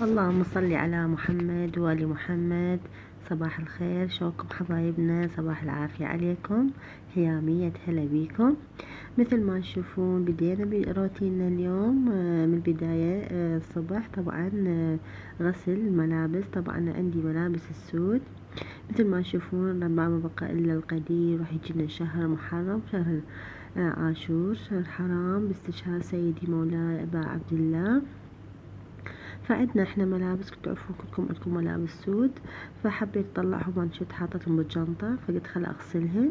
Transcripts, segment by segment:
اللهم صل على محمد وآل محمد. صباح الخير، شلونكم حبايبنا؟ صباح العافية عليكم، هيامية هلا بيكم. مثل ما تشوفون بدينا بروتيننا اليوم من البداية الصبح. طبعا غسل الملابس. طبعا عندي ملابس السود مثل ما تشوفون، ما بقى إلا القدير. راح يجينا شهر محرم، شهر عاشور، شهر حرام باستشهاد سيدي مولاي أبا عبد الله. فعندنا احنا ملابس، كنت تعرفون كلكم عندكم ملابس سود، فحبيت اطلعهم وانشد حاطتهم بالجنطة، فقلت خل اغسلهن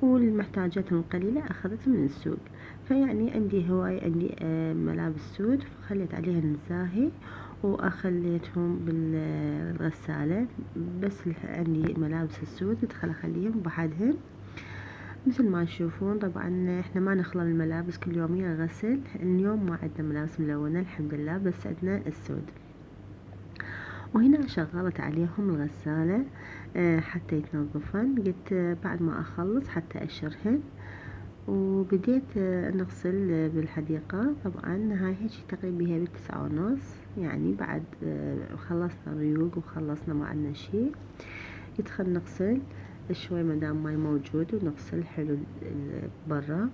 والمحتاجاتهم القليلة اخذت من السوق. فيعني عندي هواي، عندي ملابس سود، فخليت عليهن زاهي واخليتهم بالغسالة. بس عندي ملابس السود قلت خل اخليهم بحدهن مثل ما تشوفون. طبعا احنا ما نخلى الملابس كل يوميا غسل. اليوم ما عندنا ملابس ملونة الحمد لله، بس عندنا السود. وهنا شغلت عليهم الغسالة حتى يتنظفن. قلت بعد ما اخلص حتى اشرهن، وبديت نغسل بالحديقة. طبعا هاي هيجي تقريبا هي ب9:30، يعني بعد خلصنا ريوق وخلصنا ما عندنا شي. قلت خل نغسل شوي مدام ماي موجود ونغسل حلو برا.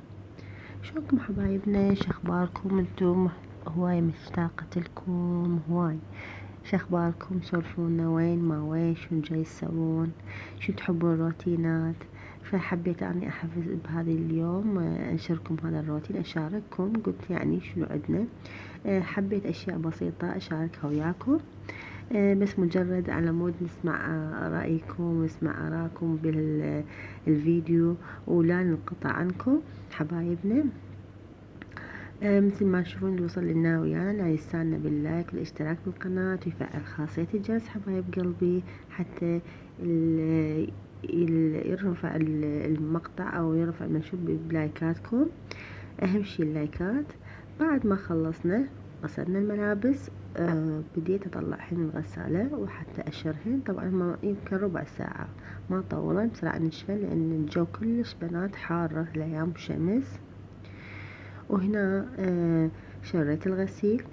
شلونكم حبايبنا؟ شخباركم انتم؟ هواي مشتاقة لكم هواي. شخباركم؟ سولفونا وين ما وين، شنو جاي تسوون، شو تحبون روتينات. فحبيت اني احفز بهذا اليوم انشركم هذا الروتين، اشارككم. قلت يعني شنو عندنا، حبيت اشياء بسيطة اشاركها وياكم. بس مجرد على مود نسمع رأيكم ونسمع آراءكم بالفيديو، ولا ننقطع عنكم حبايبنا. مثل ما تشوفون اللي وصل لنا ويانا لا يستعنا باللايك والاشتراك بالقناة ويفعل خاصية الجرس حبايب قلبي، حتى يرفع المقطع او يرفع المنشور بلايكاتكم. اهم شي اللايكات. بعد ما خلصنا غسلنا الملابس بديت اطلعهن من الغسالة وحتى اشرهن. طبعا ما يمكن ربع ساعة، ما طولت بسرعة نشفن لان الجو كلش بنات حارة الايام شمس. وهنا شريت الغسيل.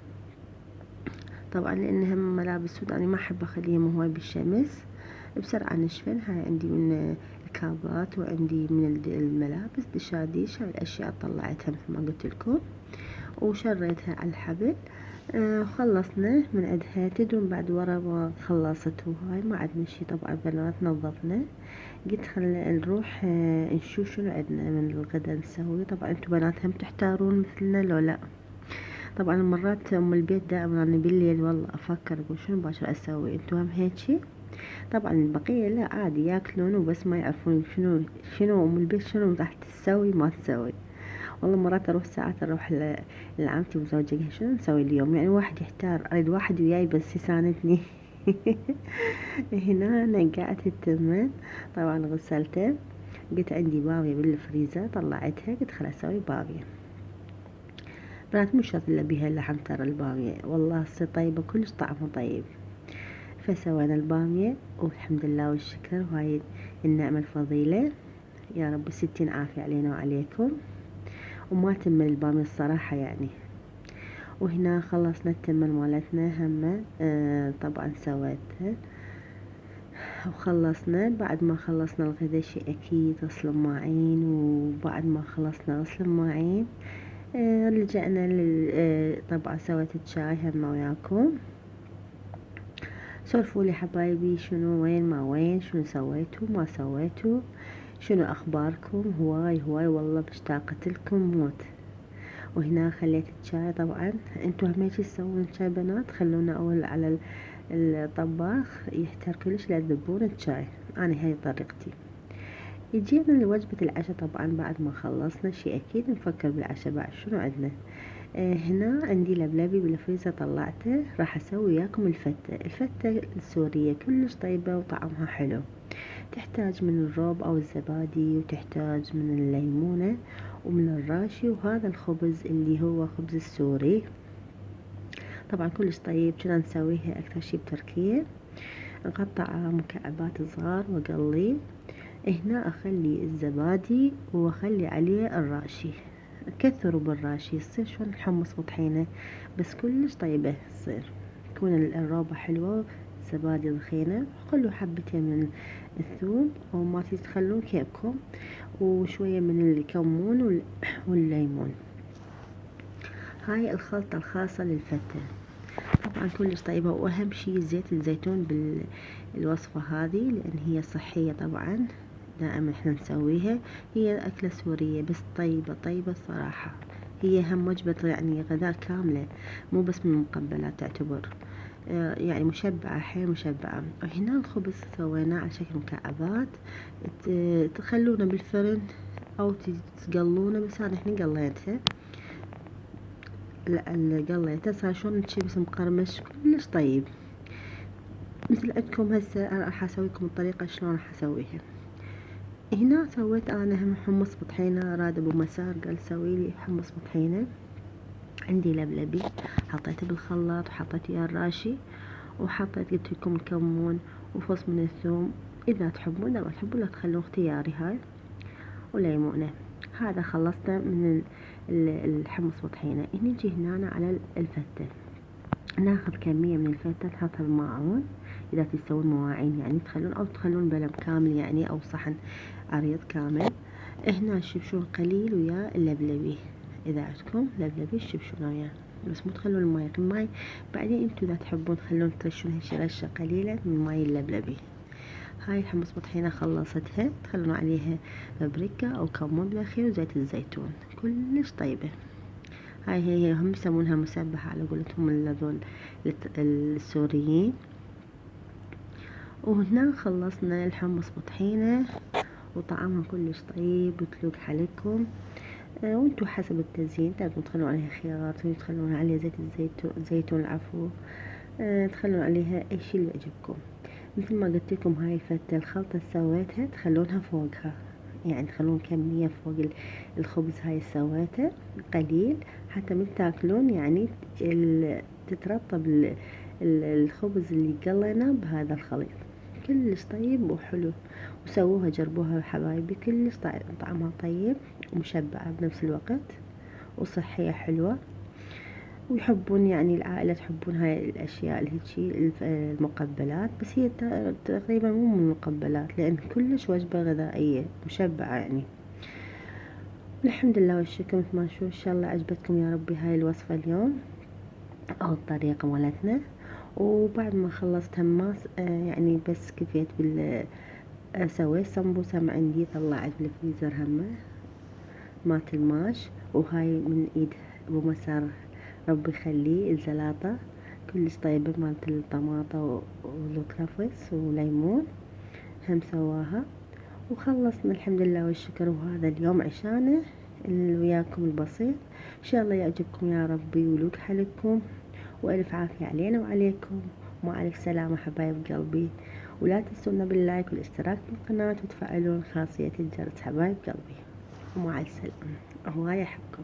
طبعا لان هم ملابس سود انا ما احب اخليهم هواي بالشمس، بسرعة نشفن. هاي عندي من الكابات وعندي من الملابس دشاديش. هاي الاشياء طلعتها مثل ما قلت لكم وشريتها على الحبل. خلصنا من عندها. تدرون بعد ورا ما خلصت وهاي ما عندنا شي طبعا بنات، نظفنا. قلت خل نروح نشوف شنو عندنا من الغدا نسوي. طبعا انتو بنات هم تحتارون مثلنا لو لا؟ طبعا مرات ام البيت دائما انا بالليل والله افكر اقول شنو باكر اسوي، انتو هم هيجي؟ طبعا البقية لا عادي ياكلون وبس ما يعرفون شنو ام البيت شنو راح تسوي ما تسوي. والله مرات اروح ساعات اروح لعمتي وزوجها شنو نسوي اليوم، يعني واحد يحتار. اريد واحد وياي بس يساندني. هنا انا قاعدة التمن. طبعا غسلته. قلت عندي بامية بالفريزر طلعتها، قلت خل اسوي بامية. بنات مش شرط الا بيها اللحم ترى البامية، والله هسه طيبة كلش طعمها طيب. فسوينا البامية والحمد لله والشكر، وهاي النعمة الفضيلة. يا رب 60 عافية علينا وعليكم. وما تمل البامية الصراحة يعني. وهنا خلصنا التمن مالتنا هم طبعا سويتها وخلصنا. بعد ما خلصنا الغدا شي اكيد غسل المواعين، وبعد ما خلصنا غسل المواعين رجعنا طبعا سويت الشاي هم وياكم. سولفوا لي حبايبي، شنو وين ما وين، شنو سويتوا ما سويتوا، شنو اخباركم. هواي والله اشتاقت لكم موت. وهنا خليت الشاي. طبعا انتوا هم هيك تسوون شاي بنات؟ خلونا اول على الطباخ يحتر كلش لا تذبون الشاي. انا هاي طريقتي. يجينا لوجبة العشاء. طبعا بعد ما خلصنا شي اكيد نفكر بالعشاء. بعد شنو عندنا؟ هنا عندي لبلبي بالفريزر طلعته، راح اسوي وياكم الفتة السورية كلش طيبة وطعمها حلو. تحتاج من الروب او الزبادي، وتحتاج من الليمونة ومن الراشي، وهذا الخبز اللي هو خبز السوري. طبعا كلش طيب. كنا نسويها اكثر شي بتركيا. نقطع مكعبات صغار واقليه. هنا اخلي الزبادي واخلي عليه الراشي. كثروا بالراشي يصير شلون الحمص وطحينة، بس كلش طيبة تصير. تكون الروبة حلوة، زبادي ضخينة. خلوا حبتين من الثوم او ما تخلون كيفكم، وشوية من الكمون والليمون. هاي الخلطة الخاصة للفتة. طبعا كلش طيبة. واهم شي زيت الزيتون بالوصفة هذه، لان هي صحية. طبعا دائما احنا نسويها. هي اكلة سورية بس طيبة الصراحة. هي هم وجبة يعني غذاء كاملة، مو بس من المقبلات تعتبر. يعني مشبعة، حيل مشبعة. هنا الخبز سويناه على شكل مكعبات. تخلونه بالفرن او تقلونه، بس انا احنا قليته. لا قليته صار شلون تشيبس مقرمش كلش طيب. مثل عندكم هسه راح اسويكم الطريقة شلون راح اسويها. هنا سويت انا هم حمص بطحينة. راد ابو مسار قال سويلي حمص بطحينة. عندي لبلبي حطيته بالخلاط، وحطيت وياه الراشي، وحطيت قلت لكم الكمون وفص من الثوم. اذا تحبون، اذا ما تحبون لا تخلون، اختياري هاي. وليمونة. هذا خلصنا من الحمص بطحينة. نجي هنا على الفتة. ناخذ كمية من الفتة نحطها بماعون. اذا تسوون مواعين يعني تخلون بلم كامل يعني، او صحن عريض كامل. هنا الشبشون قليل ويا اللبلبي. اذا عندكم لبلبي الشبشون وياه، بس مو تخلون الماي بعدين انتو اذا تحبون تخلون ترشون هيك رشة قليلة من ماي اللبلبي. هاي حمص بطحينة خلصتها. تخلون عليها بابريكا او كمون بالاخير وزيت الزيتون. كلش طيبة. هاي هي هم يسمونها مسبحة على قولتهم هذول السوريين. وهنا خلصنا الحمص بطحينة، وطعمها كلش طيب وتلوق حليكم. وانتو حسب التزيين تقدرون تخلون عليها خيار، تخلون عليها زيت الزيتون العفو. تخلون عليها اي شي اللي يعجبكم. مثل ما قلت لكم هاي الفتة الخلطة سويتها تخلونها فوقها، يعني تخلون كمية فوق الخبز. هاي سويته قليل حتى من تاكلون يعني تترطب الخبز اللي قليناه بهذا الخليط. كلش طيب وحلو. وسووها جربوها حبايبي، كلش طعمها طيب ومشبعة بنفس الوقت، وصحية حلوة. ويحبون يعني العائلة تحبون هاي الأشياء الهيجي المقبلات. بس هي تقريبا مو من المقبلات، لأن كلش وجبة غذائية مشبعة يعني. الحمد لله والشكر. مثل ما نشوف إن شاء الله عجبتكم يا ربي هاي الوصفة اليوم أو الطريقة مالتنا. وبعد ما خلصت هماس يعني بس كفيت سويت سمبوسة ما عندي، طلعت بالفريزر همه مات الماش. وهاي من ايد ابو مسار ربي يخليه الزلاطة كلش طيبة مالت الطماطة والكرفس وليمون هم سواها. وخلصنا الحمد لله والشكر. وهذا اليوم عشانه وياكم البسيط. ان شاء الله يعجبكم يا ربي ويلوق حالكم، والف عافية علينا وعليكم. ومع الف سلامة حبايب قلبي. ولا تنسونا باللايك والاشتراك بالقناة وتفعلون خاصية الجرس حبايب قلبي. ومع السلامة. هواي احبكم.